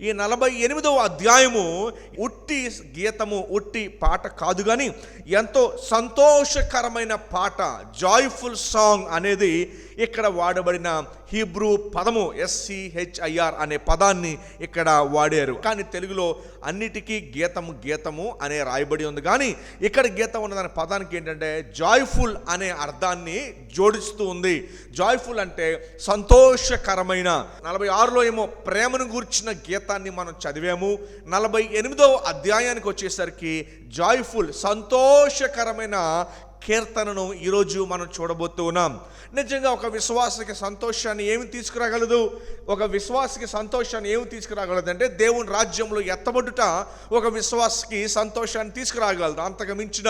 ఈ 48వ అధ్యాయము ఉట్టి గీతము, ఉట్టి పాట కాదు కానీ ఎంతో సంతోషకరమైన పాట, జాయ్ఫుల్ సాంగ్ అనేది ఇక్కడ వాడబడిన హీబ్రూ పదము. SCHIR అనే పదాన్ని ఇక్కడ వాడారు. కానీ తెలుగులో అన్నిటికీ గీతము గీతము అనే రాయబడి ఉంది. కానీ ఇక్కడ గీతం ఉన్నదాని పదానికి ఏంటంటే జాయ్ఫుల్ అనే అర్థాన్ని జోడిస్తూ ఉంది. జాయ్ఫుల్ అంటే సంతోషకరమైన. 46లో ఏమో ప్రేమను గూర్చిన గీతాన్ని మనం చదివాము. 48వ అధ్యాయానికి వచ్చేసరికి జాయ్ఫుల్, సంతోషకరమైన కీర్తనను ఈరోజు మనం చూడబోతూ ఉన్నాం. నిజంగా ఒక విశ్వాసకి సంతోషాన్ని ఏమి తీసుకురాగలదు? ఒక విశ్వాసకి సంతోషాన్ని ఏమి తీసుకురాగలదు అంటే దేవుని రాజ్యంలో ఎత్తబడుట ఒక విశ్వాసకి సంతోషాన్ని తీసుకురాగలదు. అంతకు మించిన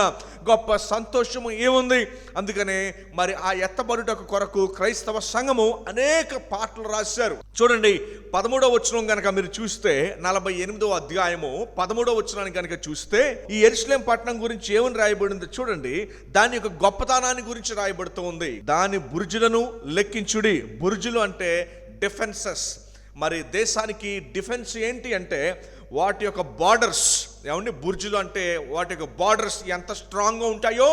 గొప్ప సంతోషము ఏముంది? అందుకనే మరి ఆ ఎత్తబడుట కొరకు క్రైస్తవ సంఘము అనేక పాటలు రాశారు. చూడండి, 13వ వచనం కనుక మీరు చూస్తే, 48వ అధ్యాయము 13వ వచనాన్ని కనుక చూస్తే, ఈ యెరూషలేము పట్టణం గురించి ఏమని రాయబడిందో చూడండి. దాని యొక్క గొప్పతనాన్ని గురించి రాయబడుతూ ఉంది. దాని బురుజులను లెక్కించుడి. బురుజులు అంటే డిఫెన్సెస్. మరి దేశానికి డిఫెన్స్ ఏంటి అంటే వాటి యొక్క బార్డర్స్. ఏమండి, బుర్జులు అంటే వాటి యొక్క బార్డర్స్ ఎంత స్ట్రాంగ్గా ఉంటాయో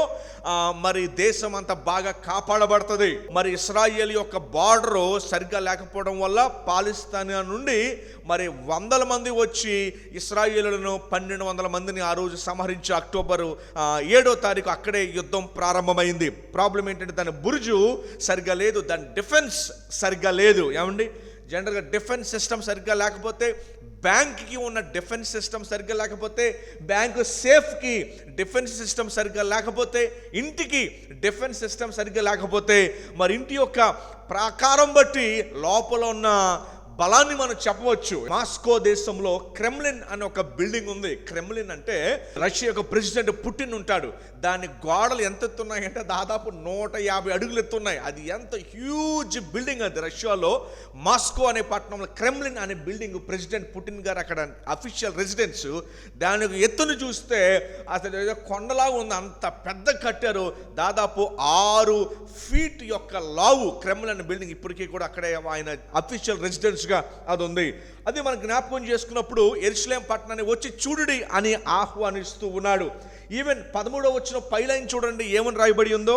మరి దేశం అంతా బాగా కాపాడబడుతుంది. మరి ఇశ్రాయేల్ యొక్క బార్డరు సరిగ్గా లేకపోవడం వల్ల పాలస్తీనా నుండి మరి 100 మంది వచ్చి ఇశ్రాయేలులను 1200 మందిని ఆ రోజు సంహరించి అక్టోబర్ 7వ తారీఖు అక్కడే యుద్ధం ప్రారంభమైంది. ప్రాబ్లం ఏంటంటే దాని బురుజు సరిగ్గా లేదు, దాని డిఫెన్స్ సరిగ్గా లేదు. ఏమండి, జనరల్గా డిఫెన్స్ సిస్టమ్ సరిగ్గా లేకపోతే, బ్యాంక్కి ఉన్న డిఫెన్స్ సిస్టమ్ సరిగ్గా లేకపోతే, బ్యాంకు సేఫ్కి డిఫెన్స్ సిస్టమ్ సరిగ్గా లేకపోతే, ఇంటికి డిఫెన్స్ సిస్టమ్ సరిగ్గా లేకపోతే, మరి ఇంటి యొక్క ప్రాకారం బట్టి లోపల ఉన్న బలాన్ని మనం చెప్పవచ్చు. మాస్కో దేశంలో క్రెమ్లిన్ అనే ఒక బిల్డింగ్ ఉంది. క్రెమ్లిన్ అంటే రష్యా యొక్క ప్రెసిడెంట్ పుటిన్ ఉంటాడు. దాని గోడలు ఎంత ఎత్తున్నాయంటే దాదాపు 150 అడుగులు ఎత్తున్నాయి. అది ఎంత హ్యూజ్ బిల్డింగ్ అది. రష్యాలో మాస్కో అనే పట్టణంలో క్రెమ్లిన్ అనే బిల్డింగ్, ప్రెసిడెంట్ పుటిన్ గారు అక్కడ అఫీషియల్ రెసిడెన్స్. దాని ఎత్తును చూస్తే అసలు ఏదో కొండలాగా ఉంది, అంత పెద్ద కట్టారు. దాదాపు 6 ఫీట్ యొక్క లావు క్రెమ్లిన్ అనే బిల్డింగ్. ఇప్పటికీ కూడా అక్కడే ఆయన అఫీషియల్ రెసిడెన్స్ అది ఉంది. అది మనం జ్ఞాపకం చేసుకున్నప్పుడు యెరూషలేము పట్టణాన్ని వచ్చి చూడుడి అని ఆహ్వానిస్తూ ఉన్నాడు. ఈవెన్ 13వ వచనం పైలైన్ చూడండి ఏమని రాయబడి ఉందో.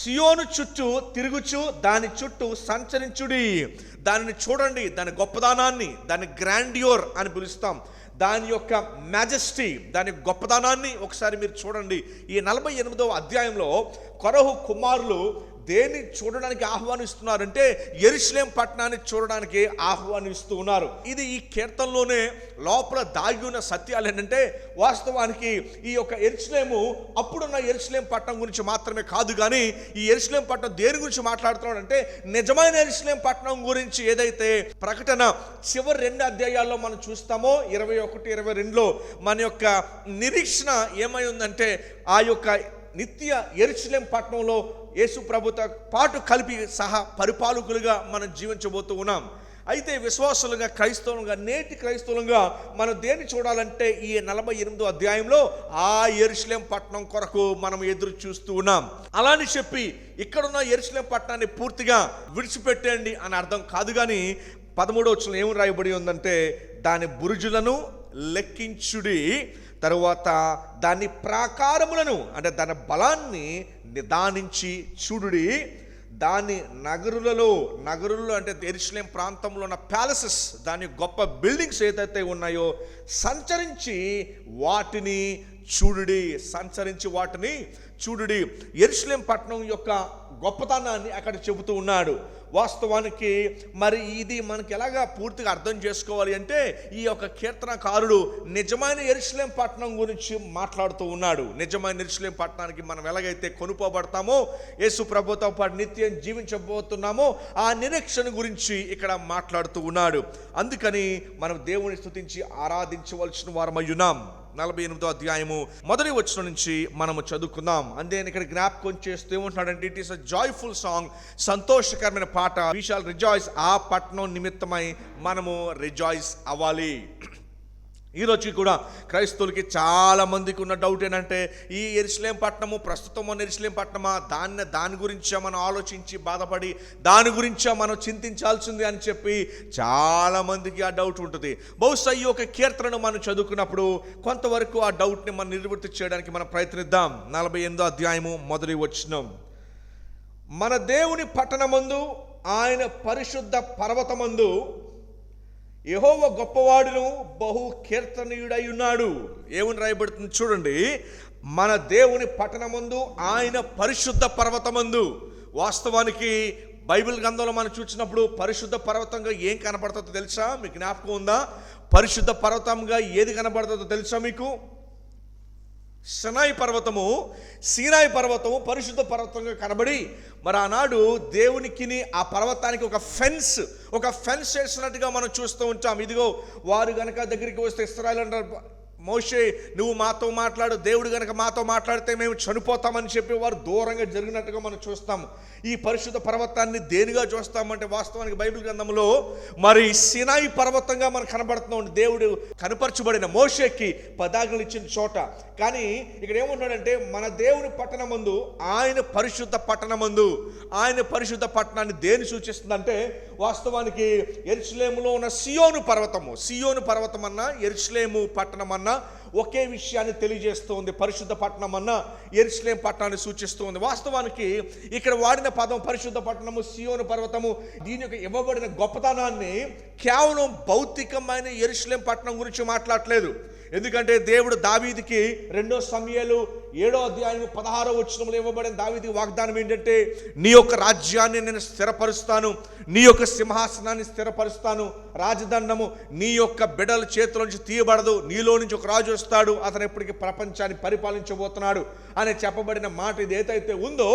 సియోను చుట్టూ తిరుగుచు దాని చుట్టూ సంచరించుడి. దానిని చూడండి, దాని గొప్పదానాన్ని, దాని గ్రాండియోర్ అని పిలుస్తాం, దాని యొక్క మ్యాజెస్టీ, దాని గొప్పదానాన్ని ఒకసారి మీరు చూడండి. ఈ 48వ అధ్యాయంలో కొరహు కుమారులు దేన్ని చూడడానికి ఆహ్వానిస్తున్నారంటే యెరూషలేము పట్టణాన్ని చూడడానికి ఆహ్వానిస్తూ ఉన్నారు. ఇది ఈ కీర్తనలోనే లోపల దాగి ఉన్న సత్యాలు ఏంటంటే, వాస్తవానికి ఈ యొక్క యెరూషలేము అప్పుడున్న యెరూషలేము పట్టణం గురించి మాత్రమే కాదు, కానీ ఈ యెరూషలేము పట్టణం దేని గురించి మాట్లాడుతున్నాడంటే నిజమైన యెరూషలేము పట్టణం గురించి. ఏదైతే ప్రకటన చివరి 2 అధ్యాయాల్లో మనం చూస్తామో, 21, 22లో మన యొక్క నిరీక్షణ ఏమై ఉందంటే ఆ యొక్క నిత్య యెరూషలేము పట్టణంలో యేసు ప్రభుతో పాటు కలిపి సహా పరిపాలకులుగా మనం జీవించబోతూ ఉన్నాం. అయితే విశ్వాసులుగా, క్రైస్తవులుగా, నేటి క్రైస్తవులుగా మనం దేన్ని చూడాలంటే ఈ 48వ అధ్యాయంలో ఆ యెరూషలేము పట్టణం కొరకు మనం ఎదురు చూస్తూ ఉన్నాం. అలాని చెప్పి ఇక్కడున్న యెరూషలేము పట్టణాన్ని పూర్తిగా విడిచిపెట్టండి అని అర్థం కాదు. కానీ 13వ వచనంలో ఏమి రాయబడి ఉందంటే, దాని బురుజులను లెక్కించుడి, తరువాత దాని ప్రాకారములను అంటే దాని బలాన్ని నిదానించి చూడుడి, దాని నగరులలో అంటే యెరూషలేము ప్రాంతంలో ఉన్న ప్యాలెసెస్, దాని గొప్ప బిల్డింగ్స్ ఏదైతే ఉన్నాయో సంచరించి వాటిని చూడుడి. సంచరించి వాటిని చూడుడి. యెరూషలేము పట్టణం యొక్క గొప్పతనాన్ని అక్కడ చెబుతూ ఉన్నాడు. వాస్తవానికి మరి ఇది మనకి ఎలాగా పూర్తిగా అర్థం చేసుకోవాలి అంటే, ఈ యొక్క కీర్తనకారుడు నిజమైన యెరూషలేము పట్టణం గురించి మాట్లాడుతూ ఉన్నాడు. నిజమైన యెరూషలేము పట్టణానికి మనం ఎలాగైతే కొనుక్కోబడతామో, యేసు ప్రభుతో పాటు నిత్యం జీవించబోతున్నామో ఆ నిరీక్షణ గురించి ఇక్కడ మాట్లాడుతూ ఉన్నాడు. అందుకని మనం దేవుని స్తుతించి ఆరాధించవలసిన వారమయ్యున్నాం. 48వ అధ్యాయము 1వ వచనం నుంచి మనము చదువుకుందాం. అంతే ఇక్కడ జ్ఞాపకం చేస్తూ ఏమంటున్నాడంటే, it is a joyful song, సంతోషకరమైన పాట. We shall rejoice. ఆ పట్టణం నిమిత్తమై మనము రిజాయిస్ అవ్వాలి. ఈరోజు కూడా క్రైస్తవులకి చాలా మందికి ఉన్న డౌట్ ఏంటంటే, ఈ యెరూషలేం పట్టణము ప్రస్తుతం ఉన్న యెరూషలేం పట్టణమా, దాని గురించే మనం ఆలోచించి బాధపడి దాని గురించే మనం చింతించాల్సింది అని చెప్పి చాలా మందికి ఆ డౌట్ ఉంటుంది. బహుశా ఈ యొక్క కీర్తనను మనం చదువుకున్నప్పుడు కొంతవరకు ఆ డౌట్ని మనం నివృత్తి చేయడానికి మనం ప్రయత్నిద్దాం. 48వ అధ్యాయము మొదటి వచనం, మన దేవుని పట్టణమందు ఆయన పరిశుద్ధ పర్వతమందు యెహోవా గొప్పవాడును బహు కీర్తనీయుడై ఉన్నాడు. ఏమని రాయబడుతుంది చూడండి, మన దేవుని పట్టణమందు ఆయన పరిశుద్ధ పర్వతమందు. వాస్తవానికి బైబిల్ గ్రంథంలో మనం చూసినప్పుడు పరిశుద్ధ పర్వతంగా ఏం కనపడుతుందో తెలుసా? మీకు జ్ఞాపకం ఉందా? పరిశుద్ధ పర్వతంగా ఏది కనపడుతుందో తెలుసా మీకు? సీనాయి పర్వతము పరిశుద్ధ పర్వతంగా కనబడి, మరి ఆనాడు దేవునికి ఆ పర్వతానికి ఒక ఫెన్స్ చేసినట్టుగా మనం చూస్తూ ఉంటాం. ఇదిగో వారు గనక దగ్గరికి వస్తే ఇశ్రాయేలు అంటారు, మోషే నువ్వు మాతో మాట్లాడు, దేవుడు గనక మాతో మాట్లాడితే మేము చనిపోతామని చెప్పి వారు దూరంగా జరిగినట్టుగా మనం చూస్తాం. ఈ పరిశుద్ధ పర్వతాన్ని దేనిగా చూస్తామంటే వాస్తవానికి బైబిల్ గ్రంథంలో మరి సీనాయి పర్వతంగా మనకు కనబడుతున్నాం. దేవుడు కనపరచబడిన మోషేకి పదాజ్ఞలు ఇచ్చిన చోట. కానీ ఇక్కడ ఏమన్నాడంటే, మన దేవుని పట్టణమందు ఆయన పరిశుద్ధ పట్టణాన్ని దేని సూచిస్తుందంటే, వాస్తవానికి యెరూషలేములో ఉన్న సియోను పర్వతం అన్నా యెరూషలేము పట్టణం అన్నా ఒకే విషయాన్ని తెలియజేస్తుంది. పరిశుద్ధ పట్టణం అన్న యెరూషలేం పట్టణాన్ని సూచిస్తుంది. వాస్తవానికి ఇక్కడ వాడిన పదం పరిశుద్ధ పట్టణము, సియోను పర్వతము, దీని యొక్క ఇవ్వబడిన గొప్పతనాన్ని కేవలం భౌతికమైన యెరూషలేం పట్టణం గురించి మాట్లాడలేదు. ఎందుకంటే దేవుడు దావీదుకి 2 సమూయేలు 7వ అధ్యాయం 16వ వచనంలో ఇవ్వబడిన దావీదుకి వాగ్దానం ఏంటంటే, నీ యొక్క రాజ్యాన్ని నేను స్థిరపరుస్తాను, నీ యొక్క సింహాసనాన్ని స్థిరపరుస్తాను, రాజదండము నీ యొక్క బిడ్డల చేతుల నుంచి తీయబడదు, నీలో నుంచి ఒక రాజు వస్తాడు, అతను ఎప్పటికీ ప్రపంచాన్ని పరిపాలించబోతున్నాడు అని చెప్పబడిన మాట ఇది ఏదైతే ఉందో,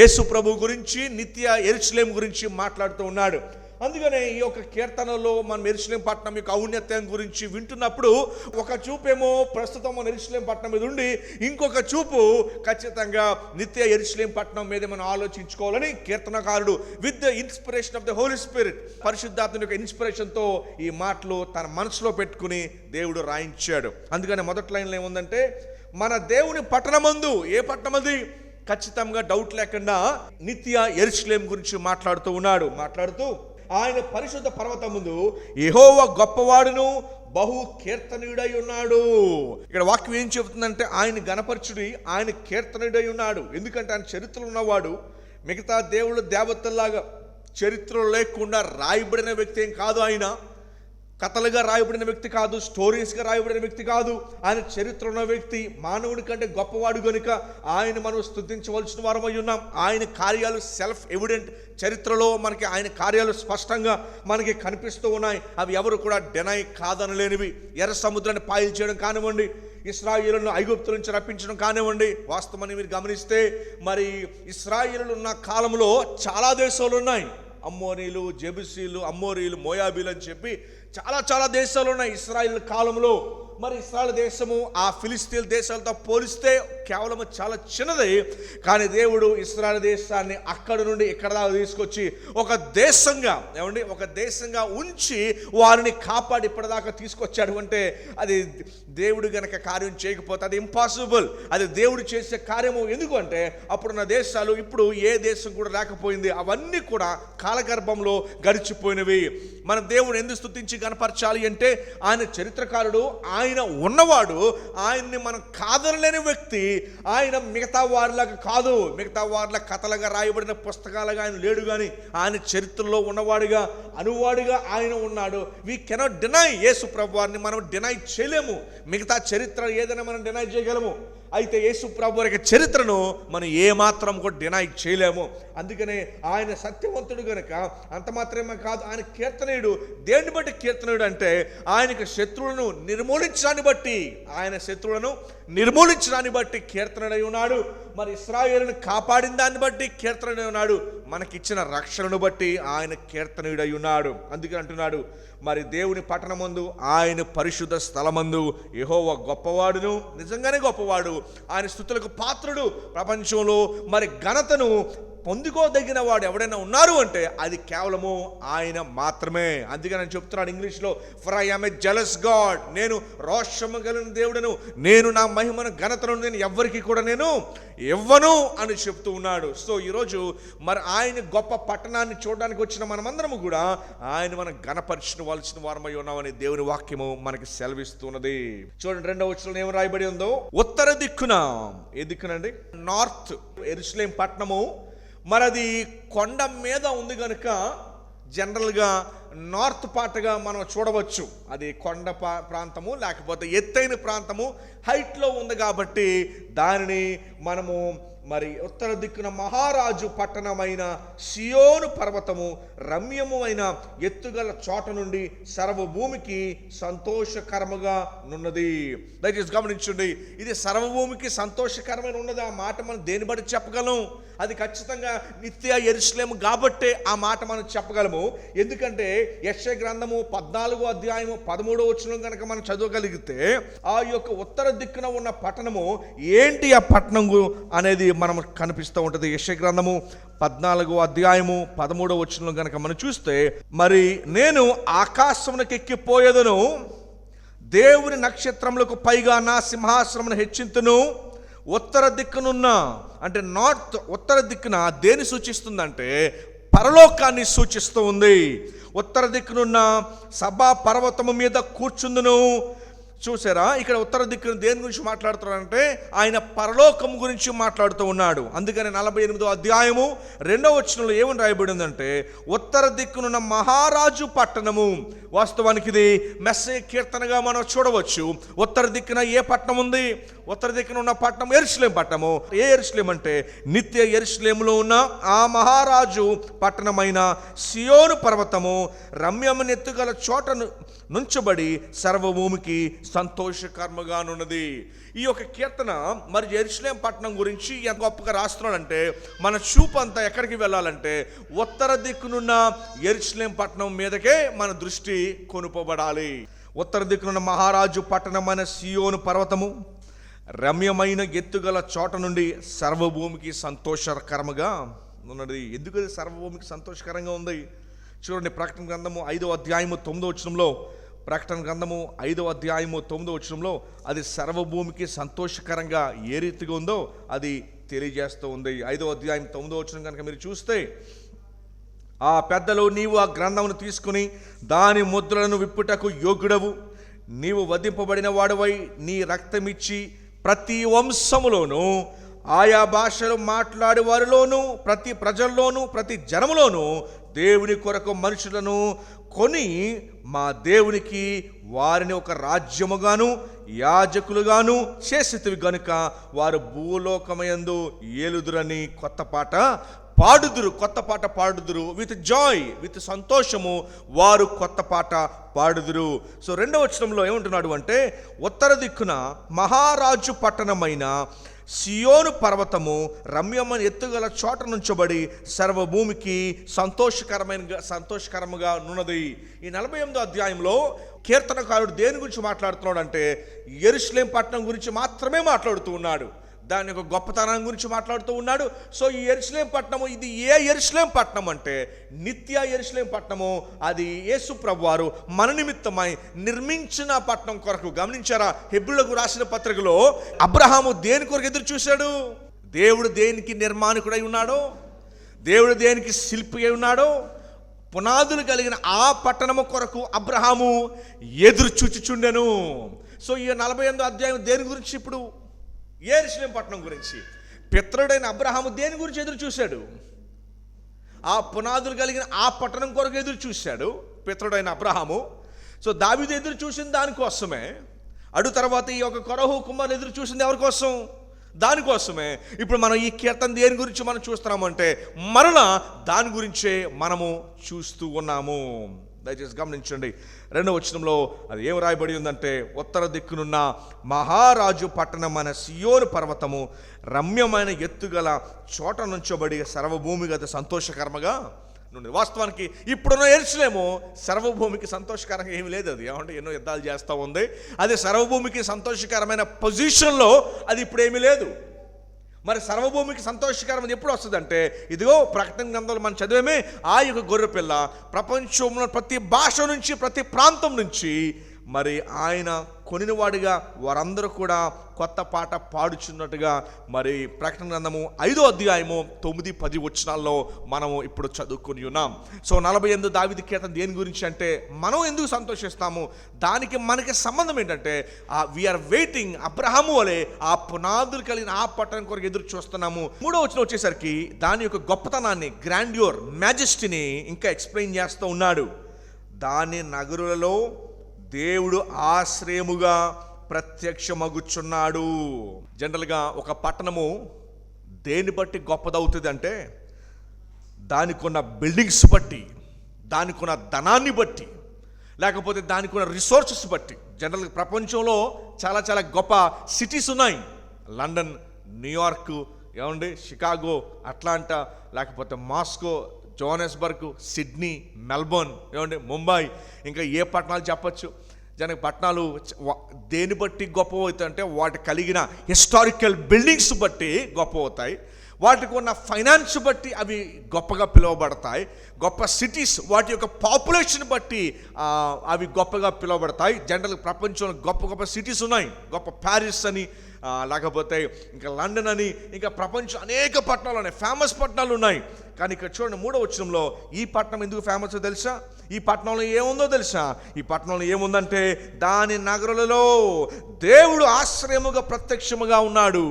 యేసు ప్రభు గురించి నిత్య యెరూషలేం గురించి మాట్లాడుతూ ఉన్నాడు. అందుకనే ఈ యొక్క కీర్తనలో మనం యెరూషలేం పట్టణం యొక్క ఔన్నత్యం గురించి వింటున్నప్పుడు ఒక చూపేమో ప్రస్తుతం యెరూషలేం పట్టణం మీద ఉండి, ఇంకొక చూపు ఖచ్చితంగా నిత్య యెరూషలేం పట్టణం మీద మనం ఆలోచించుకోవాలని కీర్తనకారుడు with the inspiration of the holy spirit, పరిశుద్ధాత్మ యొక్క ఇన్స్పిరేషన్తో ఈ మాటలు తన మనసులో పెట్టుకుని దేవుడు రాయించాడు. అందుకని మొదటి లైన్లో ఏముందంటే, మన దేవుని పట్టణమందు, ఏ పట్టణం అది? ఖచ్చితంగా డౌట్ లేకుండా నిత్య యెరూషలేం గురించి మాట్లాడుతూ ఆయన పరిశుద్ధ పర్వతం ముందు యెహోవా గొప్పవాడును బహు కీర్తనీయుడై ఉన్నాడు. ఇక్కడ వాక్యం ఏం చెబుతుందంటే, ఆయన గణపరచుడి, ఆయన కీర్తనీయుడై ఉన్నాడు. ఎందుకంటే ఆయన చరిత్రలో ఉన్నవాడు. మిగతా దేవుళ్ళు దేవతల్లాగా చరిత్రలో లేకుండా రాయబడిన వ్యక్తి ఏం కాదు. ఆయన కథలుగా రాయబడిన వ్యక్తి కాదు, స్టోరీస్గా రాయబడిన వ్యక్తి కాదు. ఆయన చరిత్ర ఉన్న వ్యక్తి, మానవుడి కంటే గొప్పవాడు కనుక ఆయన మనం స్తుతించవలసిన వారమై ఉన్నాం. ఆయన కార్యాలు సెల్ఫ్ ఎవిడెంట్, చరిత్రలో మనకి ఆయన కార్యాలు స్పష్టంగా మనకి కనిపిస్తూ ఉన్నాయి. అవి ఎవరు కూడా డెనై కాదనలేనివి. ఎర్ర సముద్రాన్ని పాయలు చేయడం కానివ్వండి, ఇశ్రాయేలును ఐగుప్తు నుంచి రప్పించడం కానివ్వండి. వాస్తవాన్ని మీరు గమనిస్తే మరి ఇశ్రాయేలు ఉన్న కాలంలో చాలా దేశాలు ఉన్నాయి. అమ్మోనీలు, జెబుసీలు, అమ్మోరీలు, మోయాబీలు అని చెప్పి చాలా దేశాలు ఉన్నాయి ఇశ్రాయేల్ కాలంలో. మరి ఇశ్రాయేల్ దేశము ఆ ఫిలిస్తీన్ దేశాలతో పోలిస్తే కేవలం చాలా చిన్నది. కానీ దేవుడు ఇశ్రాయేల్ దేశాన్ని అక్కడి నుండి ఇక్కడ దాకా తీసుకొచ్చి ఒక దేశంగా ఉంచి వారిని కాపాడి ఇప్పటిదాకా తీసుకొచ్చాడు. అంటే అది దేవుడు గనక కార్యం చేయకపోతే అది ఇంపాసిబుల్. అది దేవుడు చేసే కార్యము. ఎందుకంటే అప్పుడున్న దేశాలు ఇప్పుడు ఏ దేశం కూడా లేకపోయింది. అవన్నీ కూడా కాలగర్భంలో గడిచిపోయినవి. మన దేవుడు ఎందుకు స్తుతించి కనపరచాలి అంటే, ఆయన చరిత్రకారుడు, ఆయన ఉన్నవాడు, ఆయన్ని మనం కాదనలేని వ్యక్తి. ఆయన మిగతా వారిలాగా కాదు, మిగతా వారిలా కథలుగా రాయబడిన పుస్తకాలుగా ఆయన లేడు. కానీ ఆయన చరిత్రలో ఉన్నవాడుగా, అనువాడుగా ఆయన ఉన్నాడు. We cannot deny. యేసు ప్రభు వారిని మనం డినై చేయలేము. మిగతా చరిత్ర ఏదైనా మనం డినై చేయగలము, అయితే యేసు ప్రభు యొక్క చరిత్రను మనం ఏమాత్రం కూడా డినై చేయలేము. అందుకనే ఆయన సత్యవంతుడు గనక అంత మాత్రమే కాదు, ఆయన కీర్తనీయుడు. దేన్ని బట్టి కీర్తనీయుడు అంటే, ఆయనకు శత్రువులను నిర్మూలించడాన్ని బట్టి కీర్తనుడై ఉన్నాడు. మరి ఇశ్రాయేలును కాపాడిన దాన్ని బట్టి కీర్తనుడై ఉన్నాడు. మనకిచ్చిన రక్షణను బట్టి ఆయన కీర్తనీయుడై ఉన్నాడు. అందుకని అంటున్నాడు, మరి దేవుని పట్టణమందు ఆయన పరిశుద్ధ స్థలమందు యెహోవా గొప్పవాడును, నిజంగానే గొప్పవాడు, ఆయన స్తుతులకు పాత్రుడు. ప్రపంచంలో మరి ఘనతను పొందుకోదగిన వాడు ఎవడైనా ఉన్నారు అంటే అది కేవలము ఆయన మాత్రమే. అందుకే నేను చెప్తున్నాను ఇంగ్లీష్లో, for I am a jealous God, నేను రోషము కలిగిన దేవుడను, నేను నా మహిమను ఘనతను నేను ఎవ్వరికి కూడా నేను ఇవ్వను అని చెప్తూ ఉన్నాడు. సో ఈరోజు మరి ఆయన గొప్ప పట్టణాన్ని చూడడానికి వచ్చిన మనమందరము కూడా ఆయన మనం ఘనపరచవలసిన వారమై ఉన్నామని దేవుని వాక్యము మనకి సెలవిస్తున్నది. చూడండి 2వ వచనంలో ఏం రాయబడి ఉందో, ఉత్తర దిక్కున, ఏ దిక్కునండి? నార్త్. యెరూషలేము పట్టణము మరి అది కొండ మీద ఉంది కనుక జనరల్గా నార్త్ పార్ట్గా మనం చూడవచ్చు. అది కొండ ప్రాంతము, లేకపోతే ఎత్తైన ప్రాంతము, హైట్లో ఉంది కాబట్టి దానిని మనము మరి ఉత్తర దిక్కున మహారాజు పట్టణమైన సియోను పర్వతము రమ్యము అయిన ఎత్తుగల చోట నుండి సర్వభూమికి సంతోషకరముగా నున్నది. దయచేసి గమనించండి, ఇది సర్వభూమికి సంతోషకరమైన ఉన్నది. ఆ మాట మనం దేని బట్టి చెప్పగలం? అది ఖచ్చితంగా నిత్య యెరూషలేము కాబట్టే ఆ మాట మనం చెప్పగలము. ఎందుకంటే యెషయా గ్రంథము 14వ అధ్యాయము 13వ వచనం కనుక మనం చదవగలిగితే ఆ యొక్క ఉత్తర దిక్కున ఉన్న పట్టణము ఏంటి, ఆ పట్టణం అనేది మనం కనిపిస్తూ ఉంటుంది. యెషయా గ్రంథము 14వ అధ్యాయము 13వ వచనం కనుక మనం చూస్తే, మరి నేను ఆకాశమునకు ఎక్కిపోయేదను, దేవుని నక్షత్రములకు పైగా నా సింహాసనమును హెచ్చింతును. ఉత్తర దిక్కునున్న, అంటే నార్త్, ఉత్తర దిక్కున దేని సూచిస్తుందంటే పరలోకాన్ని సూచిస్తూ ఉంది. ఉత్తర దిక్కునున్న సభా పర్వతము మీద కూర్చుందును. చూసారా, ఇక్కడ ఉత్తర దిక్కును దేని గురించి మాట్లాడుతున్నాడంటే ఆయన పరలోకం గురించి మాట్లాడుతూ ఉన్నాడు. అందుకని 48వ అధ్యాయము 2వ వచనంలో ఏమని రాయబడి ఉందంటే, ఉత్తర దిక్కునున్న మహారాజు పట్టణము. వాస్తవానికి ఇది మెస్సయ కీర్తనగా మనం చూడవచ్చు. ఉత్తర దిక్కున ఏ పట్టణం ఉంది? ఉత్తర దిక్కున ఉన్న పట్టణం యెరూషలేము పట్టణము. ఏ యెరూషలేము అంటే నిత్య యెరూషలేములో ఉన్న ఆ మహారాజు పట్టణమైన సియోను పర్వతము రమ్యమైన ఎత్తుగల చోటను నుంచబడి సర్వభూమికి సంతోషకరముగానున్నది. ఈ యొక్క కీర్తన మరి యెరూషలేము పట్టణం గురించి ఎంత గొప్పగా రాస్తున్నాడంటే, మన చూపు అంతా ఎక్కడికి వెళ్ళాలంటే ఉత్తర దిక్కునున్న యెరూషలేము పట్టణం మీదకే మన దృష్టి కొనుపబడాలి. ఉత్తర దిక్కునున్న మహారాజు పట్టణమైన సియోను పర్వతము రమ్యమైన ఎత్తుగల చోట నుండి సర్వభూమికి సంతోషకరముగా ఉన్నది. ఎందుకు అది సర్వభూమికి సంతోషకరంగా ఉంది? చూడండి, ప్రకటన గ్రంథము 5వ అధ్యాయము 9వ వచనంలో, ప్రకటన గ్రంథము 5వ అధ్యాయము 9వ వచనంలో అది సర్వభూమికి సంతోషకరంగా ఏ రీతిగా ఉందో అది తెలియజేస్తూ ఉంది. 5వ అధ్యాయం 9వ వచనం కనుక మీరు చూస్తే, ఆ పెద్దలు, నీవు ఆ గ్రంథమును తీసుకుని దాని ముద్రలను విప్పుటకు యోగ్యుడవు, నీవు వధింపబడిన వాడవై నీ రక్తమిచ్చి ప్రతి వంశములోను ఆయా భాషలు మాట్లాడే వారిలోను ప్రతి ప్రజల్లోనూ ప్రతి జనములోనూ దేవుని కొరకు మనుషులను కొని మా దేవునికి వారిని ఒక రాజ్యముగాను యాజకులుగాను చేసితివి గనుక వారు భూలోకమయందు ఏలుదురని కొత్త పాట పాడుదురు. విత్ జాయ్, విత్ సంతోషము వారు కొత్త పాట పాడుదురు. సో 2వ వచనంలో ఏమంటున్నాడు అంటే, ఉత్తర దిక్కున మహారాజు పట్టణమైన సియోను పర్వతము రమ్యమైన ఎత్తుగల చోట నుంచబడి సర్వభూమికి సంతోషకరముగా నున్నది. ఈ 48వ అధ్యాయంలో కీర్తనకారుడు దేని గురించి మాట్లాడుతున్నాడు అంటే యెరూషలేము పట్టణం గురించి మాత్రమే మాట్లాడుతూ ఉన్నాడు. దాని యొక్క గొప్పతనం గురించి మాట్లాడుతూ ఉన్నాడు. సో ఈ యెరూషలేము పట్టణము, ఇది ఏ యెరూషలేము పట్టణం అంటే నిత్య యెరూషలేము పట్టణము. అది యేసు ప్రభువారు మన నిమిత్తమై నిర్మించిన పట్టణం కొరకు. గమనించారా, హెబ్రీయులకు రాసిన పత్రికలో అబ్రహాము దేని కొరకు ఎదురు చూశాడు? దేవుడు దేనికి నిర్మాణకుడై ఉన్నాడో, దేవుడు దేనికి శిల్పి అయి ఉన్నాడో, పునాదులు కలిగిన ఆ పట్టణము కొరకు అబ్రహాము ఎదురు చూచుచుండెను. సో ఈ 48వ అధ్యాయం దేని గురించి? ఇప్పుడు యెరూషలేము పట్టణం గురించి. పితరుడైన అబ్రహాము దేని గురించి ఎదురు చూశాడు? ఆ పునాదులు కలిగిన ఆ పట్టణం కొరకు ఎదురు చూశాడు పితరుడైన అబ్రహాము. సో దావీదు ఎదురు చూసింది దానికోసమే. అడు తర్వాత ఈ యొక్క కొరహు కుమారులు ఎదురు చూసింది ఎవరి కోసం? దానికోసమే. ఇప్పుడు మనం ఈ కీర్తన దేని గురించి మనం చూస్తున్నామంటే మరలా దాని గురించే మనము చూస్తూ ఉన్నాము. దయచేసి గమనించండి, 2వ వచనంలో అది ఏం రాయబడి ఉందంటే, ఉత్తర దిక్కునున్న మహారాజు పట్టణమైన సియోను పర్వతము రమ్యమైన ఎత్తుగల చోట నుంచబడి సర్వభూమిగత సంతోషకరముగా నుండి. వాస్తవానికి ఇప్పుడున్న యెరూషలేము సర్వభూమికి సంతోషకరంగా ఏమీ లేదు. అది ఏమంటే ఎన్నో యుద్ధాలు చేస్తూ ఉంది. అది సర్వభూమికి సంతోషకరమైన పొజిషన్లో అది ఇప్పుడు ఏమీ లేదు. మరి సర్వభూమికి సంతోషకరమైనది ఎప్పుడు వస్తుందంటే, ఇదిగో ప్రకటన గ్రంథంలో మనం చదివేమే, ఆ యొక్క గొర్రెపిల్ల ప్రపంచంలో ప్రతి భాష నుంచి, ప్రతి ప్రాంతం నుంచి మరి ఆయన కొనినవాడిగా వారందరూ కూడా కొత్త పాట పాడుచున్నట్టుగా మరి ప్రకటన గ్రంథము 5వ అధ్యాయము 9-10 వచనాల్లో మనము ఇప్పుడు చదువుకొని ఉన్నాం. సో 48 దావీదు కీర్తన దేని గురించి అంటే, మనం ఎందుకు సంతోషిస్తాము, దానికి మనకి సంబంధం ఏంటంటే, వీఆర్ వెయిటింగ్. అబ్రహాము వలె ఆ పునాదులు కలిగిన ఆ పట్టణం కొరకు ఎదురు చూస్తున్నాము. 3వ వచనం వచ్చేసరికి దాని యొక్క గొప్పతనాన్ని, గ్రాండ్యూర్, మ్యాజెస్టీని ఇంకా ఎక్స్ప్లెయిన్ చేస్తూ ఉన్నాడు. దాని నగరులలో దేవుడు ఆశ్రయముగా ప్రత్యక్షమగుచున్నాడు. జనరల్గా ఒక పట్టణము దేన్ని బట్టి గొప్పదవుతుంది అంటే, దానికి ఉన్న బిల్డింగ్స్ బట్టి, దానికి ఉన్న ధనాన్ని బట్టి, లేకపోతే దానికి ఉన్న రిసోర్సెస్ బట్టి. జనరల్గా ప్రపంచంలో చాలా చాలా గొప్ప సిటీస్ ఉన్నాయి. లండన్, న్యూయార్క్, ఏమండి, షికాగో, అట్లాంటా, లేకపోతే మాస్కో, జోహానెస్బర్గ్, సిడ్నీ, మెల్బోర్న్, ఏమండి, ముంబై, ఇంకా ఏ పట్టణాలు చెప్పచ్చు. జనకి పట్టణాలు దేని బట్టి గొప్ప అవుతాయి అంటే, వాటి కలిగిన హిస్టారికల్ బిల్డింగ్స్ బట్టి గొప్ప అవుతాయి, వాటికి ఉన్న ఫైనాన్స్ బట్టి అవి గొప్పగా పిలువబడతాయి. గొప్ప సిటీస్ వాటి యొక్క పాపులేషన్ బట్టి అవి గొప్పగా పిలువబడతాయి. జనరల్ ప్రపంచంలో గొప్ప గొప్ప సిటీస్ ఉన్నాయి. గొప్ప ప్యారిస్ అని, లేకపోతే ఇంకా లండన్ అని, ఇంకా ప్రపంచం అనేక పట్టణాలు ఉన్నాయి, ఫేమస్ పట్టణాలు ఉన్నాయి. కానీ ఇక్కడ చూడండి 3వ వచనంలో, ఈ పట్టణం ఎందుకు ఫేమస్ తెలుసా, ఈ పట్టణంలో ఏముందో తెలుసా, ఈ పట్టణంలో ఏముందంటే, దాని నగరులలో దేవుడు ఆశ్రయముగా ప్రత్యక్షముగా ఉన్నాడు.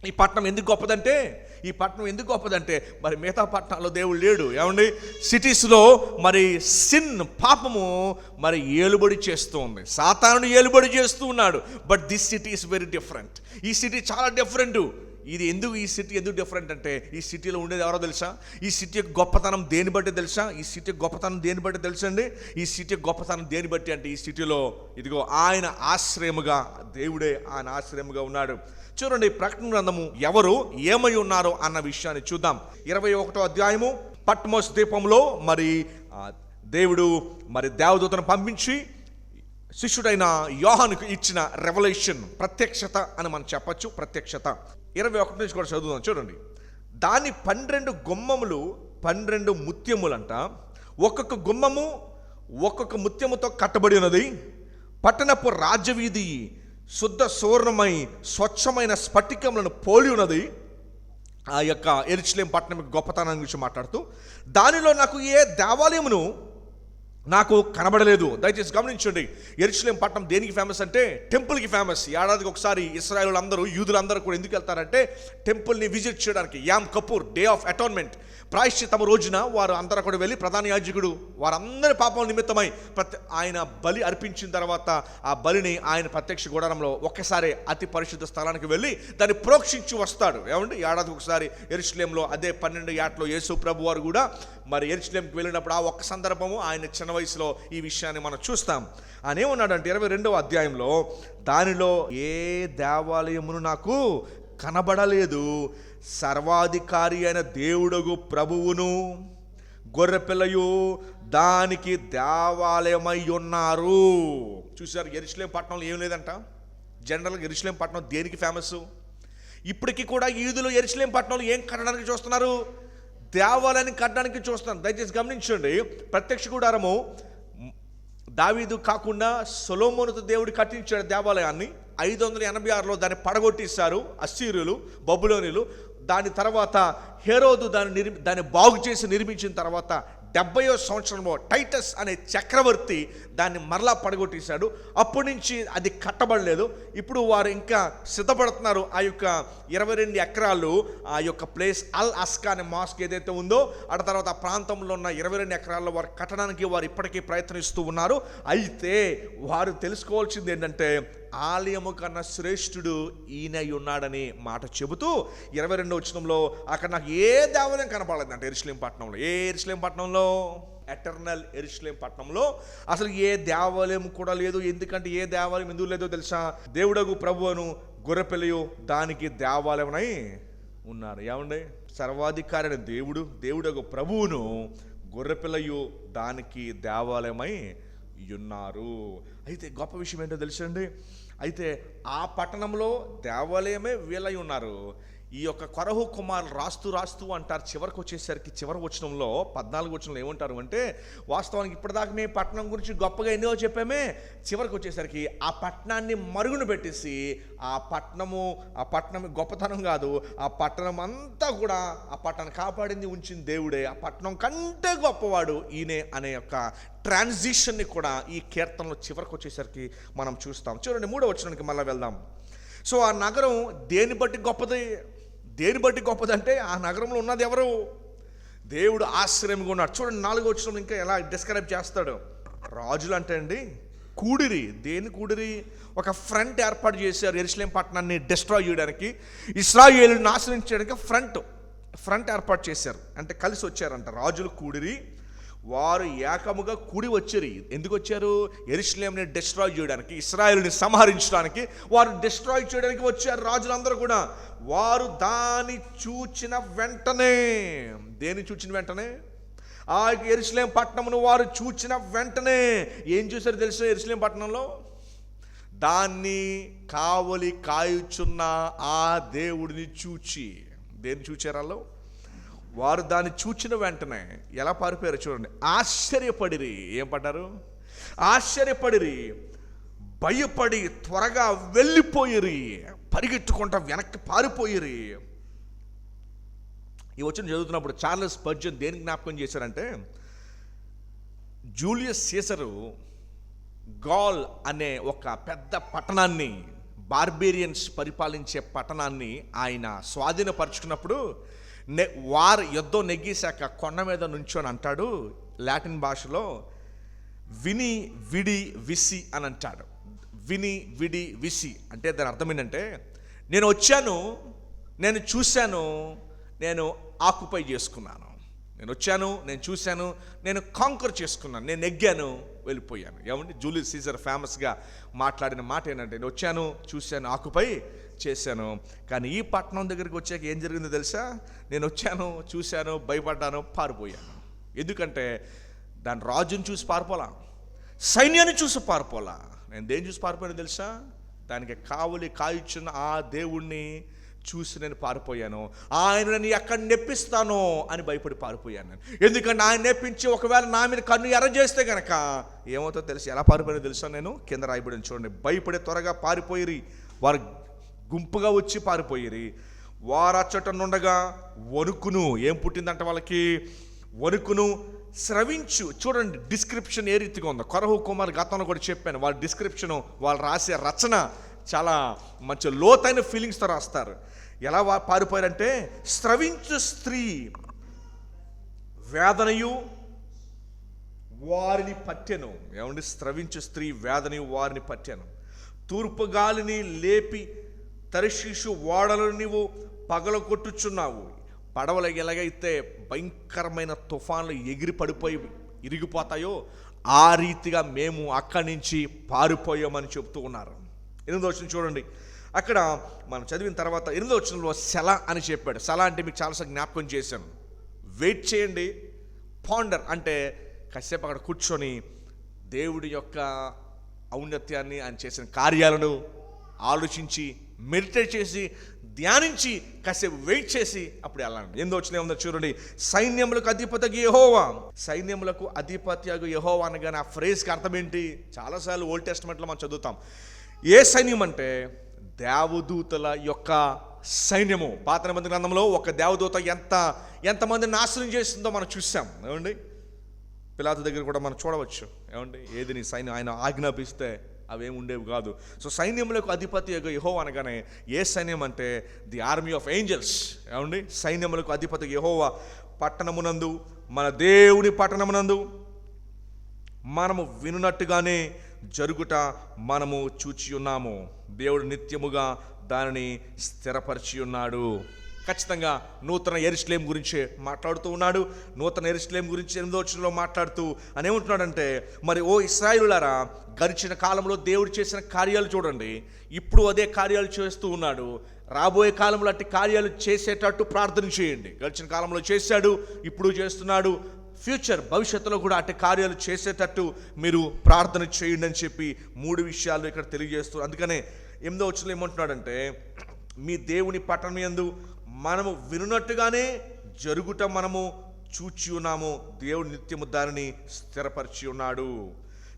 ఈ పట్టణం ఎందుకు గొప్పదంటే, మరి మిగతా పట్టణాల్లో దేవుడు లేడు. ఏమండి, సిటీస్లో మరి పాపము మరి ఏలుబడి చేస్తూ ఉంది, సాతానుడు ఏలుబడి చేస్తూ ఉన్నాడు. But this city is very different. ఈ సిటీ చాలా డిఫరెంట్. ఈ సిటీ ఎందుకు డిఫరెంట్ అంటే, ఈ సిటీలో ఉండేది ఎవరో తెలుసా, ఈ సిటీ యొక్క గొప్పతనం దేని బట్టి తెలుసా, ఈ సిటీ యొక్క గొప్పతనం దేని బట్టి తెలుసండి, ఈ సిటీ యొక్క గొప్పతనం దేని బట్టి అంటే, ఈ సిటీలో ఇదిగో ఆయన ఆశ్రయముగా, దేవుడే ఆయన ఆశ్రయముగా ఉన్నాడు. చూడండి, ప్రకటన గ్రంథము ఎవరు ఏమై ఉన్నారో అన్న విషయాన్ని చూద్దాం. 21వ అధ్యాయము, పట్మోస్ ద్వీపంలో మరి దేవుడు మరి దేవదూతను పంపించి శిష్యుడైన యోహానుకు ఇచ్చిన రెవల్యూషన్, ప్రత్యక్షత అని మనం చెప్పచ్చు. ప్రత్యక్షత 21 నుంచి కూడా చదువుదాం. చూడండి, దాని 12 గుమ్మములు 12 ముత్యములంట, ఒక్కొక్క గుమ్మము ఒక్కొక్క ముత్యముతో కట్టబడి ఉన్నది. పట్టణపు రాజవీధి శుద్ధ సువర్ణమై స్వచ్ఛమైన స్ఫటికములను పోలి ఉన్నది. ఆ యొక్క యెరూషలేము పట్టణం గొప్పతనం గురించి మాట్లాడుతూ, దానిలో నాకు ఏ దేవాలయమును నాకు కనబడలేదు. దయచేసి గమనించండి, యెరూషలేము పట్టణం దేనికి ఫేమస్ అంటే, టెంపుల్కి ఫేమస్. ఏడాదికి ఒకసారి ఇశ్రాయేలులందరూ, యూదులందరూ కూడా ఎందుకు వెళ్తారంటే, టెంపుల్ని విజిట్ చేయడానికి. యామ్ కపూర్, డే ఆఫ్ అటాన్మెంట్, ప్రాయశ్చిత్తము రోజున వారు అందరూ కూడా వెళ్ళి, ప్రధాన యాజకుడు వారందరి పాపం నిమిత్తమై ఆయన బలి అర్పించిన తర్వాత ఆ బలిని ఆయన ప్రత్యక్ష గుడారంలో ఒక్కసారి అతి పరిశుద్ధ స్థలానికి వెళ్ళి దాన్ని ప్రోక్షించి వస్తాడు. ఏమండి, ఏడాదికి ఒకసారి యెరూషలేములో అదే 12 ఏటలో యేసు ప్రభు వారు కూడా మరి యెరూషలేముకి వెళ్ళినప్పుడు ఆ ఒక్క సందర్భము, ఆయన చిన్న వయసులో ఈ విషయాన్ని మనం చూస్తాం. ఆయన ఏమన్నాడంటే 22వ అధ్యాయంలో, దానిలో ఏ దేవాలయమును నాకు కనబడలేదు, సర్వాధికారి అయిన దేవుడగు ప్రభువును గొర్రెపిల్లయు దానికి దేవాలయమై ఉన్నారు. చూసారు, యెరూషలేము పట్టణంలో ఏం లేదంట. జనరల్గా యెరూషలేము పట్టణం దేనికి ఫేమస్? ఇప్పటికీ కూడా యూదులు యెరూషలేము పట్టణంలో ఏం కట్టడానికి చూస్తున్నారు? దేవాలయాన్ని కట్టడానికి చూస్తున్నారు. దయచేసి గమనించండి, ప్రత్యక్ష గుడారము దావీదు కాకుండా సొలొమోనుతో దేవుడు కట్టించాడు దేవాలయాన్ని. 586లో దాన్ని పడగొట్టేశారు అశ్షూరీయులు, బబులోనీయులు. దాని తర్వాత హెరోదు దాన్ని బాగు చేసి నిర్మించిన తర్వాత 70వ సంవత్సరంలో టైటస్ అనే చక్రవర్తి దాన్ని మరలా పడగొట్టేశాడు. అప్పటి నుంచి అది కట్టబడలేదు. ఇప్పుడు వారు ఇంకా సిద్ధపడుతున్నారు. ఆ యొక్క 22 ఎకరాలు, ఆ యొక్క ప్లేస్ అల్ అస్కా అనే మాస్క్ ఏదైతే ఉందో, ఆ తర్వాత ఆ ప్రాంతంలో ఉన్న 22 ఎకరాల్లో వారు కట్టడానికి వారు ఇప్పటికీ ప్రయత్నిస్తూ ఉన్నారు. అయితే వారు తెలుసుకోవాల్సింది ఏంటంటే, ఆలయము కన్నా శ్రేష్ఠుడు ఈయనై ఉన్నాడని మాట చెబుతూ 22వ వచనంలో, అక్కడ నాకు ఏ దేవాలయం కనపడలేదంటే యెరూషలేము పట్టణంలో. ఏ యెరూషలేము పట్టణంలో? ఎటర్నల్ యెరూషలేము పట్టణంలో అసలు ఏ దేవాలయం కూడా లేదు. ఎందుకంటే ఏ దేవాలయం ఎందుకు లేదో తెలుసా? దేవుడగు ప్రభువును గొర్రెపిల్లయు దానికి దేవాలయమై ఉన్నారు. ఏమండి, సర్వాధికారి అయిన దేవుడగు ప్రభువును గొర్రెపిల్లయు దానికి దేవాలయమై ఉన్నారు. అయితే గొప్ప విషయం ఏంటో తెలుసండి, అయితే ఆ పట్టణంలో దేవాలయమే వీళ్ళై ఉన్నారు. ఈ యొక్క కొరహు కుమారులు రాస్తూ అంటారు. చివరికి వచ్చేసరికి చివరి వచనంలో 14 వచనంలో ఏమంటారు అంటే, వాస్తవానికి ఇప్పటిదాకా మేము పట్టణం గురించి గొప్పగా ఎన్నో చెప్పామే, చివరికి వచ్చేసరికి ఆ పట్టణాన్ని మరుగున పెట్టేసి ఆ పట్టణం గొప్పతనం కాదు, ఆ పట్టణం అంతా కూడా ఆ పట్టణాన్ని కాపాడింది ఉంచింది దేవుడే, ఆ పట్టణం కంటే గొప్పవాడు ఈయనే అనే యొక్క ట్రాన్సిషన్ని కూడా ఈ కీర్తనలో చివరికి వచ్చేసరికి మనం చూస్తాం. చూడండి 3వ వచనానికి మళ్ళీ వెళ్దాం. సో ఆ నగరం దేని బట్టి గొప్పది అంటే ఆ నగరంలో ఉన్నది ఎవరు? దేవుడు ఆశ్రయంగా ఉన్నాడు. చూడండి 4వ వచనం ఇంకా ఎలా డిస్క్రైబ్ చేస్తాడు. రాజులు అంటే అండి కూడిరి. దేని కూడిరి? ఒక ఫ్రంట్ ఏర్పాటు చేశారు యెరూషలేం పట్టణాన్ని డిస్ట్రాయ్ చేయడానికి, ఇశ్రాయేలుని నాశనం చేయడానికి ఫ్రంట్ ఏర్పాటు చేశారు. అంటే కలిసి వచ్చారంట. రాజులు కూడిరి, వారు ఏకముగా కూడి వచ్చారు. ఎందుకు వచ్చారు? యెరూషలేంని డిస్ట్రాయ్ చేయడానికి, ఇశ్రాయేలుని సంహరించడానికి వారు డిస్ట్రాయ్ చేయడానికి వచ్చారు రాజులందరూ కూడా. వారు దాన్ని చూచిన వెంటనే, దేన్ని చూచిన వెంటనే? ఆ యెరూషలేం పట్టణమును వారు చూచిన వెంటనే ఏం చూశారు తెలుసు? యెరూషలేం పట్టణంలో దాన్ని కాయుచున్న ఆ దేవుడిని చూచి, దేన్ని చూచారు వాళ్ళు? వారు దాన్ని చూచిన వెంటనే ఎలా పారిపోయారు చూడండి. ఆశ్చర్యపడిరి. ఏం పడ్డారు? ఆశ్చర్యపడిరి, భయపడి త్వరగా వెళ్ళిపోయిరి, పరిగెట్టుకుంటా వెనక్కి పారిపోయిరి. ఈ వచనం చదువుతున్నప్పుడు చార్లెస్ స్పర్జన్ దేనికి జ్ఞాపకం చేశారంటే, జూలియస్ సీసరు గాల్ అనే ఒక పెద్ద పట్టణాన్ని, బార్బేరియన్స్ పరిపాలించే పట్టణాన్ని ఆయన స్వాధీనపరుచుకున్నప్పుడు వారు యుద్ధం నెగ్గేశాక కొండ మీద నుంచొని అంటాడు లాటిన్ భాషలో, విని విడి విసి అని అంటాడు. విని విడి విసి అంటే దాని అర్థం ఏంటంటే, నేను వచ్చాను, నేను చూశాను, నేను ఆక్యుపై చేసుకున్నాను. నేను వచ్చాను, నేను చూశాను, నేను కాంకర్ చేసుకున్నాను, నేను నెగ్గాను, వెళ్ళిపోయాను. ఏమండి జూలియస్ సీజర్ ఫేమస్గా మాట్లాడిన మాట ఏంటంటే, నేను వచ్చాను, చూశాను, ఆక్యుపై చేశాను. కానీ ఈ పట్టణం దగ్గరికి వచ్చాక ఏం జరిగిందో తెలుసా? నేను వచ్చాను, చూశాను, భయపడ్డాను, పారిపోయాను. ఎందుకంటే దాని రాజుని చూసి పారిపోలా, సైన్యాన్ని చూసి పారిపోలా. నేను దేని చూసి పారిపోయాను తెలుసా? దానికి కాయుచున్న ఆ దేవుణ్ణి చూసి నేను పారిపోయాను. ఆయన నన్ను ఎక్కడ నెప్పిస్తానో అని భయపడి పారిపోయాను. ఎందుకంటే ఆయన నెప్పించి ఒకవేళ నా మీద కన్ను ఎర్ర చేస్తే కనుక ఏమవుతుందో తెలుసు. ఎలా పారిపోయానో తెలుసా? నేను కింద రాయబడిన చూడండి. భయపడి త్వరగా పారిపోయిరి, వారు గుంపుగా వచ్చి పారిపోయిరి. వారు అచ్చట నుండగా వణుకును. ఏం పుట్టిందంట వాళ్ళకి? వణుకును, స్రవించు. చూడండి డిస్క్రిప్షన్ ఏ రీతిగా ఉందో. కొరహు కుమార్ గతంలో కూడా చెప్పాను, వాళ్ళ డిస్క్రిప్షను, వాళ్ళు రాసే రచన చాలా మంచి లోతైన ఫీలింగ్స్తో రాస్తారు. ఎలా పారిపోయారంటే, స్రవించు స్త్రీ వేదనయు వారిని పట్టెను. ఏమండి? స్రవించు స్త్రీ వేదనయు వారిని పట్టెను. తూర్పు గాలిని లేపి తర్షీషు ఓడలను నీవు పగలగొట్టుచున్నావు. పడవలు ఎలాగైతే భయంకరమైన తుఫాన్లు ఎగిరి పడిపోయి ఇరిగిపోతాయో ఆ రీతిగా మేము అక్కడి నుంచి పారిపోయామని చెప్తూ ఉన్నారు. 8వ వచనం చూడండి. అక్కడ మనం చదివిన తర్వాత 8వ వచనంలో సెల అని చెప్పాడు. సెల అంటే మీకు చాలాసార్లు జ్ఞాపకం చేశాను. వెయిట్ చేయండి, పాండర్ అంటే కాసేపు అక్కడ కూర్చొని దేవుడి యొక్క ఔన్నత్యాన్ని, ఆయన చేసిన కార్యాలను ఆలోచించి, మెడిటేట్ చేసి, ధ్యానించి, కాసేపు వెయిట్ చేసి అప్పుడు వెళ్ళండి. 8వ వచనం ఏముందో చూడండి. సైన్యములకు అధిపతియగు యెహోవా. సైన్యములకు అధిపతియగు యెహోవా అనగానే ఆ ఫ్రేజ్కి అర్థం ఏంటి? చాలాసార్లు ఓల్డ్ టెస్టమెంట్లో మనం చదువుతాం. ఏ సైన్యం అంటే దేవదూతల యొక్క సైన్యము. పాత నిబంధన గ్రంథంలో ఒక దేవదూత ఎంతమందిని నాశనం చేస్తుందో మనం చూసాం. ఏమండి? పిలాతు దగ్గర కూడా మనం చూడవచ్చు. ఏమండి? ఏది నీ సైన్యం ఆయన ఆజ్ఞాపిస్తే అవేమి ఉండేవి కాదు. సో సైన్యములకు అధిపతి యెహోవా అనగానే ఏ సైన్యం అంటే ది ఆర్మీ ఆఫ్ ఏంజల్స్. ఏమండి? సైన్యములకు అధిపతి యెహోవా పట్టణమునందు, మన దేవుని పట్టణమునందు మనము వినున్నట్టుగానే జరుగుట మనము చూచి ఉన్నాము. దేవుడు నిత్యముగా దానిని స్థిరపరిచి ఉన్నాడు. ఖచ్చితంగా నూతన యెరూషలేం గురించి మాట్లాడుతూ ఉన్నాడు. నూతన యెరూషలేం గురించి 8వ వచనంలో మాట్లాడుతూ అని ఏమంటున్నాడంటే, మరి ఓ ఇశ్రాయేలులారా, గడిచిన కాలంలో దేవుడు చేసిన కార్యాలు చూడండి, ఇప్పుడు అదే కార్యాలు చేస్తూ ఉన్నాడు. రాబోయే కాలంలో అట్టి కార్యాలు చేసేటట్టు ప్రార్థన చేయండి. గడిచిన కాలంలో చేశాడు, ఇప్పుడు చేస్తున్నాడు, ఫ్యూచర్ భవిష్యత్తులో కూడా అట్టి కార్యాలు చేసేటట్టు మీరు ప్రార్థన చేయండి అని చెప్పి 3 విషయాలు ఇక్కడ తెలియజేస్తారు. అందుకనే 8వ వచనంలో ఏమంటున్నాడంటే, మీ దేవుని పట్టణం యందు మనము వినున్నట్టుగానే జరుగుట మనము చూచి ఉన్నాము, దేవుడు నిత్యము దానిని స్థిరపరిచి ఉన్నాడు.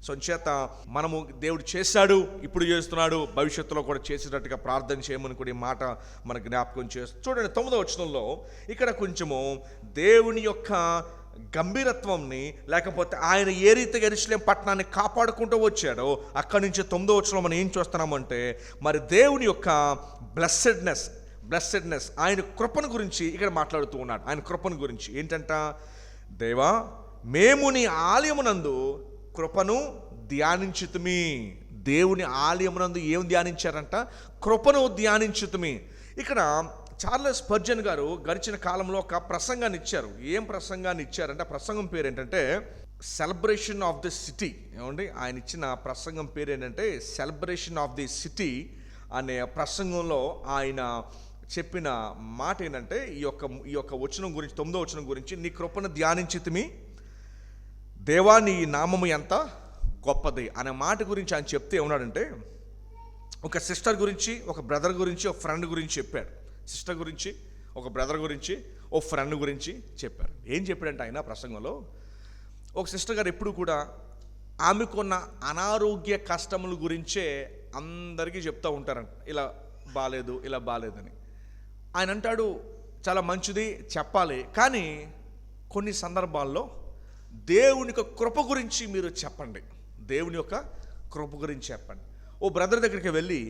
సో చేత మనము దేవుడు చేశాడు, ఇప్పుడు చేస్తున్నాడు, భవిష్యత్తులో కూడా చేసేటట్టుగా ప్రార్థన చేయమని కూడా ఈ మాట మనకు జ్ఞాపకం చేస్తూ చూడండి. 9వ వచనంలో ఇక్కడ కొంచెము దేవుని యొక్క గంభీరత్వంని, లేకపోతే ఆయన ఏ రీతిగా యెరూషలేం పట్టణాన్ని కాపాడుకుంటూ వచ్చాడో అక్కడి నుంచి 9వ వచనంలో మనం ఏం చూస్తున్నామంటే, మరి దేవుని యొక్క బ్లెస్సెడ్నెస్ ఆయన కృపను గురించి ఇక్కడ మాట్లాడుతూ ఉన్నాడు. ఆయన కృపను గురించి ఏంటంట, దేవా మేము నీ ఆలయమునందు కృపను ధ్యానించుతుమి. దేవుని ఆలయమునందు ఏం ధ్యానించారంట, కృపను ధ్యానించుతుమి. ఇక్కడ చార్లెస్ స్పర్జన్ గారు గడిచిన కాలంలో ఒక ప్రసంగాన్ని ఇచ్చారు. ఏం ప్రసంగాన్ని ఇచ్చారంటే, ఆ ప్రసంగం పేరు ఏంటంటే సెలబ్రేషన్ ఆఫ్ ది సిటీ. ఏమండి, ఆయన ఇచ్చిన ప్రసంగం పేరు ఏంటంటే సెలబ్రేషన్ ఆఫ్ ది సిటీ అనే ప్రసంగంలో ఆయన చెప్పిన మాట ఏంటంటే, ఈ యొక్క వచనం గురించి, 9వ వచనం గురించి, నీ కృపను ధ్యానించితిమి, దేవా నీ నామము ఎంత గొప్పది అనే మాట గురించి ఆయన చెప్తే ఏమన్నాడంటే, ఒక సిస్టర్ గురించి, ఒక బ్రదర్ గురించి, ఒక ఫ్రెండ్ గురించి చెప్పాడు. సిస్టర్ గురించి, ఒక బ్రదర్ గురించి, ఓ ఫ్రెండ్ గురించి చెప్పారు. ఏం చెప్పాడంటే ఆయన ప్రసంగంలో, ఒక సిస్టర్ గారు ఎప్పుడు కూడా ఆమెకున్న అనారోగ్య కష్టముల గురించే అందరికీ చెప్తూ ఉంటారంట, ఇలా బాలేదు, ఇలా బాలేదని. ఆయన అంటాడు, చాలా మంచిది చెప్పాలి, కానీ కొన్ని సందర్భాల్లో దేవుని యొక్క కృప గురించి మీరు చెప్పండి, దేవుని యొక్క కృప గురించి చెప్పండి. ఓ బ్రదర్ దగ్గరికి వెళ్ళి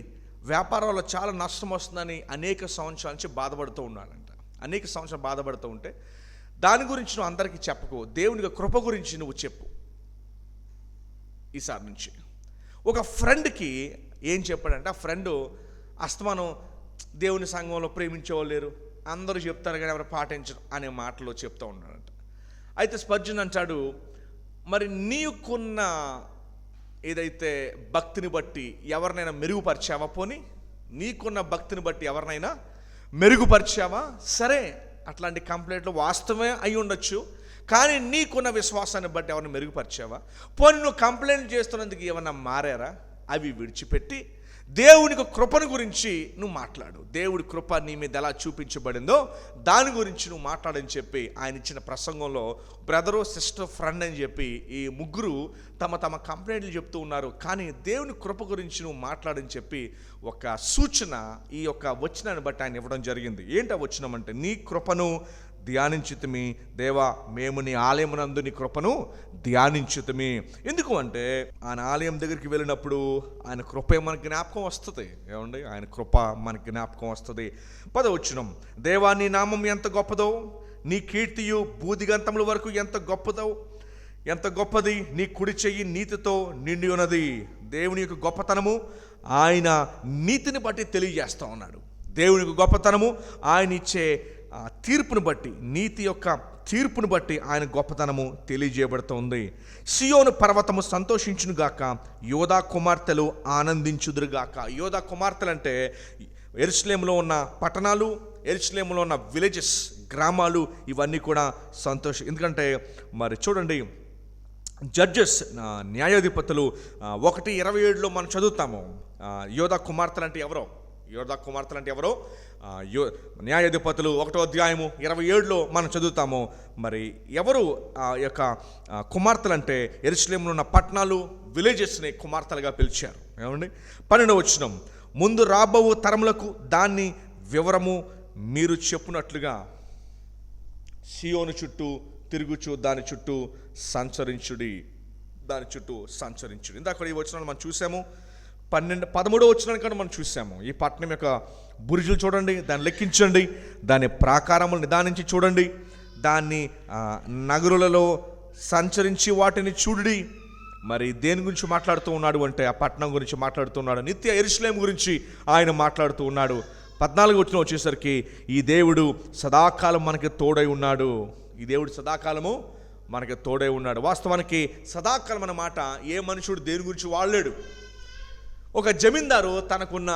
వ్యాపారంలో చాలా నష్టం వస్తుందని అనేక సంవత్సరాల నుంచి బాధపడుతూ ఉన్నాడంట. అనేక సంవత్సరాలు బాధపడుతూ ఉంటే, దాని గురించి నువ్వు అందరికీ చెప్పకు, దేవుని యొక్క కృప గురించి నువ్వు చెప్పు ఈసారి నుంచి. ఒక ఫ్రెండ్కి ఏం చెప్పాడంటే, ఆ ఫ్రెండ్ అస్తమానం దేవుని సంఘంలో ప్రేమించేవాళ్ళు లేరు, అందరూ చెప్తారు కానీ ఎవరు పాటించరు అనే మాటలో చెప్తూ ఉన్నాడంట. అయితే స్పర్జన్ అంటాడు, మరి నీకున్న ఏదైతే భక్తిని బట్టి ఎవరినైనా మెరుగుపరిచావా? పోనీ నీకున్న భక్తిని బట్టి ఎవరినైనా మెరుగుపరిచావా? సరే, అట్లాంటి కంప్లైంట్లు వాస్తవమే అయి ఉండొచ్చు, కానీ నీకున్న విశ్వాసాన్ని బట్టి ఎవరిని మెరుగుపరిచావా? పోనీ నువ్వు కంప్లైంట్ చేస్తున్నందుకు ఏమన్నా మారారా? అవి విడిచిపెట్టి దేవుని కృపను గురించి నువ్వు మాట్లాడు. దేవుడి కృప నీ మీద ఎలా చూపించబడిందో దాని గురించి నువ్వు మాట్లాడని చెప్పి ఆయన ఇచ్చిన ప్రసంగంలో బ్రదరు, సిస్టర్, ఫ్రెండ్ అని చెప్పి ఈ ముగ్గురు తమ కంప్లైంట్లు చెప్తూ ఉన్నారు. కానీ దేవుని కృప గురించి నువ్వు మాట్లాడని చెప్పి ఒక సూచన ఈ యొక్క వచనాన్ని బట్టి ఆయన ఇవ్వడం జరిగింది. ఏంటా వచనం అంటే, నీ కృపను ధ్యానించుతుమి, దేవా మేము నీ ఆలయమునందు నీ కృపను ధ్యానించుతుమి. ఎందుకు అంటే, ఆయన ఆలయం దగ్గరికి వెళ్ళినప్పుడు ఆయన కృప మనకి జ్ఞాపకం వస్తుంది. ఏమండి, ఆయన కృప మనకి జ్ఞాపకం వస్తుంది. 10వ వచనం, దేవా నీ నామం ఎంత గొప్పదో, నీ కీర్తియు భూదిగంతముల వరకు ఎంత గొప్పది, నీ కుడి చెయ్యి నీతితో నిండి ఉన్నది. దేవుని యొక్క గొప్పతనము ఆయన నీతిని బట్టి తెలియజేస్తూ ఉన్నాడు. దేవుని యొక్క గొప్పతనము ఆయన ఇచ్చే తీర్పును బట్టి, నీతి యొక్క తీర్పును బట్టి ఆయన గొప్పతనము తెలియజేయబడుతుంది. సియోను పర్వతము సంతోషించునుగాక, యోధా కుమార్తెలు ఆనందించుదురుగాక. యోధా కుమార్తెలు అంటే యెరూషలేములో ఉన్న పట్టణాలు, యెరూషలేములో ఉన్న విలేజెస్, గ్రామాలు, ఇవన్నీ కూడా సంతోషం. ఎందుకంటే మరి చూడండి, జడ్జెస్ న్యాయాధిపతులు 1:27 మనం చదువుతాము. యోధా కుమార్తెలు అంటే ఎవరో న్యాయాధిపతులు 1వ అధ్యాయము 27 మనం చదువుతాము. మరి ఎవరు యొక్క కుమార్తెలు అంటే, యెరూషలేములో ఉన్న పట్టణాలు, విలేజెస్ని కుమార్తెలుగా పిలిచారు. ఏమండి, 12వ వచనం, ముందు రాబో తరములకు దాన్ని వివరము మీరు చెప్పునట్లుగా సియోను చుట్టూ తిరుగుచు దాని చుట్టూ సంచరించుడి. ఇందాక ఈ వచనాలు మనం చూసాము. 13వ వచనాన్ని కూడా మనం చూసాము. ఈ పట్టణం యొక్క బురుజులు చూడండి, దాన్ని లెక్కించండి, దాని ప్రాకారములు నిదానించి చూడండి, దాన్ని నగరులలో సంచరించి వాటిని చూడండి. మరి దేని గురించి మాట్లాడుతూ ఉన్నాడు అంటే, ఆ పట్టణం గురించి మాట్లాడుతున్నాడు, నిత్య యెరూషలేము గురించి ఆయన మాట్లాడుతూ ఉన్నాడు. 14వ వచనం వచ్చేసరికి, ఈ దేవుడు సదాకాలం మనకి తోడై ఉన్నాడు. ఈ దేవుడు సదాకాలము మనకి తోడై ఉన్నాడు. వాస్తవానికి సదాకాలం అన్న మాట ఏ మనుషుడు దేని గురించి వాడలేడు. ఒక జమీందారు తనకున్న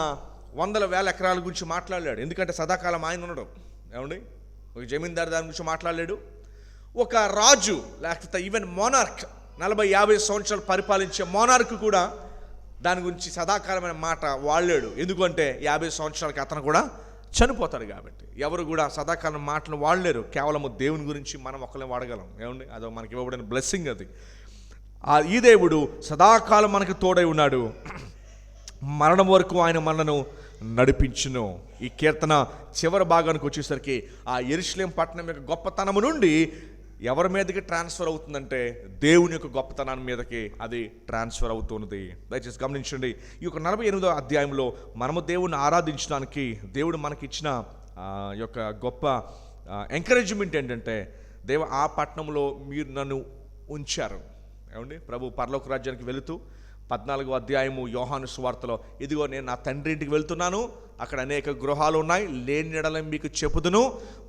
100,000 ఎకరాల గురించి మాట్లాడలేడు, ఎందుకంటే సదాకాలం ఆయన ఉన్నాడు. ఏమండి, ఒక జమీందారు దాని గురించి మాట్లాడలేడు. ఒక రాజు లేకపోతే ఈవెన్ మోనార్క్ 40-50 సంవత్సరాలు పరిపాలించే మోనార్క్ కూడా దాని గురించి సదాకాలమైన మాట వాడలేడు. ఎందుకంటే 50 సంవత్సరాలకి అతను కూడా చనిపోతాడు కాబట్టి. ఎవరు కూడా సదాకాలం మాటలు వాడలేరు. కేవలము దేవుని గురించి మనం ఒకరిని వాడగలం. ఏమండి, అదో మనకి ఇవ్వబడిన బ్లెస్సింగ్ అది. ఈ దేవుడు సదాకాలం మనకు తోడై ఉన్నాడు. మరణం వరకు ఆయన మనను నడిపించును. ఈ కీర్తన చివరి భాగానికి వచ్చేసరికి ఆ యెరూషలేము పట్టణం యొక్క గొప్పతనము నుండి ఎవరి మీదకి ట్రాన్స్ఫర్ అవుతుందంటే దేవుని యొక్క గొప్పతనాన్ని మీదకి అది ట్రాన్స్ఫర్ అవుతున్నది. దయచేసి గమనించండి. ఈ యొక్క 48వ అధ్యాయంలో మనము దేవుణ్ణి ఆరాధించడానికి దేవుడు మనకిచ్చిన యొక్క గొప్ప ఎంకరేజ్మెంట్ ఏంటంటే, ఆ పట్టణంలో మీరు నన్ను ఉంచారు. ఏమండి, ప్రభు పరలోక రాజ్యానికి వెళుతూ 14వ అధ్యాయము యోహాను సువార్తలో, ఇదిగో నేను నా తండ్రి ఇంటికి వెళ్తున్నాను, అక్కడ అనేక గృహాలు ఉన్నాయి, లేని ఎడల మీకు చెప్పుదును,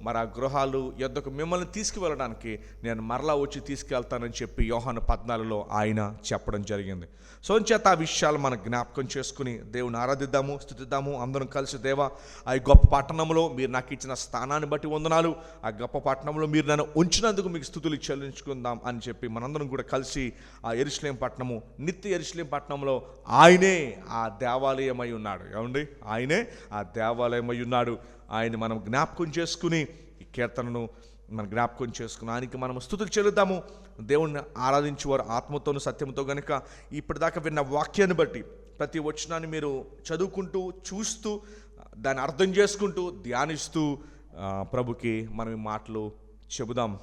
మరి ఆ గృహాలు యొద్దకు మిమ్మల్ని తీసుకువెళ్ళడానికి నేను మరలా వచ్చి తీసుకెళ్తానని చెప్పి యోహాను 14లో ఆయన చెప్పడం జరిగింది. సో చేత ఆ విషయాలు మనం జ్ఞాపకం చేసుకుని దేవుని ఆరాధిద్దాము, స్తుతిద్దాము. అందరం కలిసి, దేవా, ఆ గొప్ప పట్టణంలో మీరు నాకు ఇచ్చిన స్థానాన్ని బట్టి వందనాలు, ఆ గొప్ప పట్టణంలో మీరు నన్ను ఉంచినందుకు మీకు స్తుతులు చెల్లించుకుందాం అని చెప్పి మనందరం కూడా కలిసి ఆ యెరూషలేము పట్టణము, నిత్య యెరూషలేము పట్టణంలో ఆయనే ఆ దేవాలయమై ఉన్నాడు. ఏమండి, ఆయనే ఆ దేవాలయమై ఉన్నాడు. ఆయన మనం జ్ఞాపకం చేసుకుని ఈ కీర్తనను మనం జ్ఞాపకం చేసుకుని ఆయనకి మనం స్తుతులు చెల్లిద్దాము. దేవుణ్ణి ఆరాధించేవారు ఆత్మతోను సత్యంతో గనుక ఇప్పటిదాకా విన్న వాక్యాన్ని బట్టి ప్రతి వచనాన్ని మీరు చదువుకుంటూ, చూస్తూ, దాన్ని అర్థం చేసుకుంటూ, ధ్యానిస్తూ ప్రభుకి మనం ఈ మాటలు చెబుదాం.